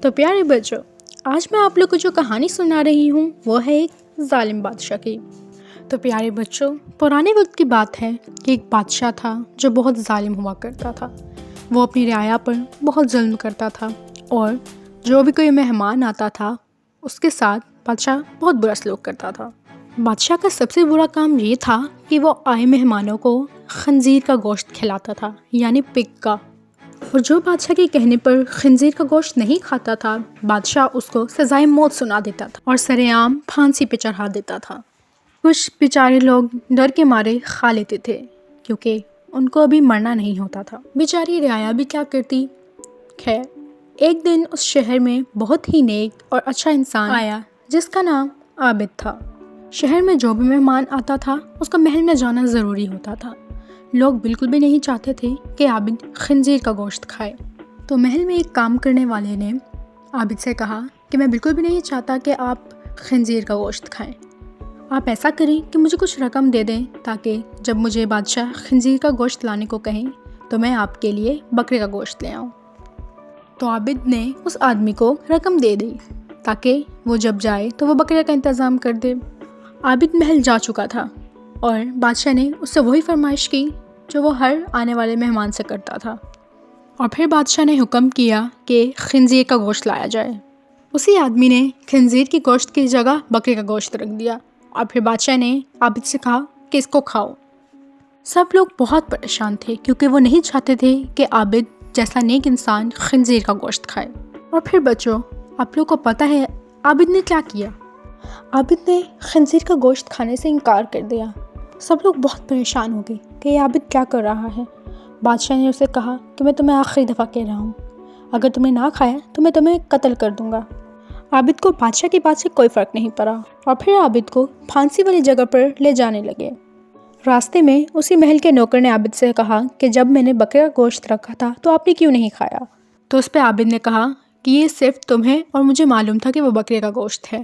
تو پیارے بچوں، آج میں آپ لوگ کو جو کہانی سنا رہی ہوں وہ ہے ایک ظالم بادشاہ کی۔ تو پیارے بچوں، پرانے وقت کی بات ہے کہ ایک بادشاہ تھا جو بہت ظالم ہوا کرتا تھا۔ وہ اپنی رعایا پر بہت ظلم کرتا تھا اور جو بھی کوئی مہمان آتا تھا اس کے ساتھ بادشاہ بہت برا سلوک کرتا تھا۔ بادشاہ کا سب سے برا کام یہ تھا کہ وہ آئے مہمانوں کو خنزیر کا گوشت کھلاتا تھا، یعنی پگ کا، اور جو بادشاہ کے کہنے پر خنزیر کا گوشت نہیں کھاتا تھا بادشاہ اس کو سزائے موت سنا دیتا تھا اور سر عام پھانسی پہ چڑھا دیتا تھا۔ کچھ بیچارے لوگ ڈر کے مارے کھا لیتے تھے کیونکہ ان کو ابھی مرنا نہیں ہوتا تھا۔ بیچاری رعایا بھی کیا کرتی؟ خیر، ایک دن اس شہر میں بہت ہی نیک اور اچھا انسان آیا جس کا نام عابد تھا۔ شہر میں جو بھی مہمان آتا تھا اس کا محل میں جانا ضروری ہوتا تھا۔ لوگ بالکل بھی نہیں چاہتے تھے کہ عابد خنزیر کا گوشت کھائے۔ تو محل میں ایک کام کرنے والے نے عابد سے کہا کہ میں بالکل بھی نہیں چاہتا کہ آپ خنزیر کا گوشت کھائیں۔ آپ ایسا کریں کہ مجھے کچھ رقم دے دیں تاکہ جب مجھے بادشاہ خنزیر کا گوشت لانے کو کہیں تو میں آپ کے لیے بکرے کا گوشت لے آؤں۔ تو عابد نے اس آدمی کو رقم دے دی تاکہ وہ جب جائے تو وہ بکرے کا انتظام کر دے۔ عابد محل جا چکا تھا اور بادشاہ نے اس سے وہی فرمائش کی جو وہ ہر آنے والے مہمان سے کرتا تھا، اور پھر بادشاہ نے حکم کیا کہ خنزیر کا گوشت لایا جائے۔ اسی آدمی نے خنزیر کی گوشت کی جگہ بکرے کا گوشت رکھ دیا اور پھر بادشاہ نے عابد سے کہا کہ اس کو کھاؤ۔ سب لوگ بہت پریشان تھے کیونکہ وہ نہیں چاہتے تھے کہ عابد جیسا نیک انسان خنزیر کا گوشت کھائے۔ اور پھر بچوں، آپ لوگ کو پتہ ہے عابد نے کیا کیا؟ عابد نے خنزیر کا گوشت کھانے سے انکار کر دیا۔ سب لوگ بہت پریشان ہو گئے کہ یہ عابد کیا کر رہا ہے۔ بادشاہ نے اسے کہا کہ میں تمہیں آخری دفعہ کہہ رہا ہوں، اگر تم نے نہ کھایا تو میں تمہیں قتل کر دوں گا۔ عابد کو بادشاہ کی بات سے کوئی فرق نہیں پڑا اور پھر عابد کو پھانسی والی جگہ پر لے جانے لگے۔ راستے میں اسی محل کے نوکر نے عابد سے کہا کہ جب میں نے بکرے کا گوشت رکھا تھا تو آپ نے کیوں نہیں کھایا؟ تو اس پہ عابد نے کہا کہ یہ صرف تمہیں اور مجھے معلوم تھا کہ وہ بکرے کا گوشت ہے،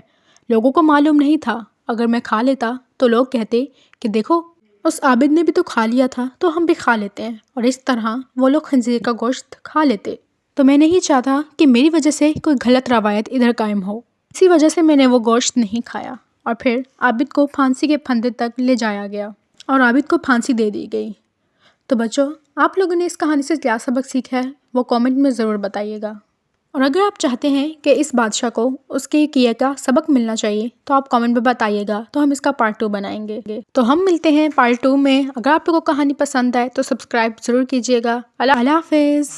لوگوں کو معلوم نہیں تھا۔ اگر میں کھا لیتا تو لوگ کہتے کہ دیکھو اس عابد نے بھی تو کھا لیا تھا تو ہم بھی کھا لیتے ہیں، اور اس طرح وہ لوگ خنزیر کا گوشت کھا لیتے۔ تو میں نہیں چاہتا کہ میری وجہ سے کوئی غلط روایت ادھر قائم ہو، اسی وجہ سے میں نے وہ گوشت نہیں کھایا۔ اور پھر عابد کو پھانسی کے پھندے تک لے جایا گیا اور عابد کو پھانسی دے دی گئی۔ تو بچوں، آپ لوگوں نے اس کہانی سے کیا سبق سیکھا ہے وہ کامنٹ میں ضرور بتائیے گا، اور اگر آپ چاہتے ہیں کہ اس بادشاہ کو اس کے کیے کا سبق ملنا چاہیے تو آپ کامنٹ میں بتائیے گا، تو ہم اس کا پارٹ 2 بنائیں گے۔ تو ہم ملتے ہیں پارٹ 2 میں۔ اگر آپ لوگوں کو کہانی پسند آئے تو سبسکرائب ضرور کیجیے گا۔ اللہ حافظ۔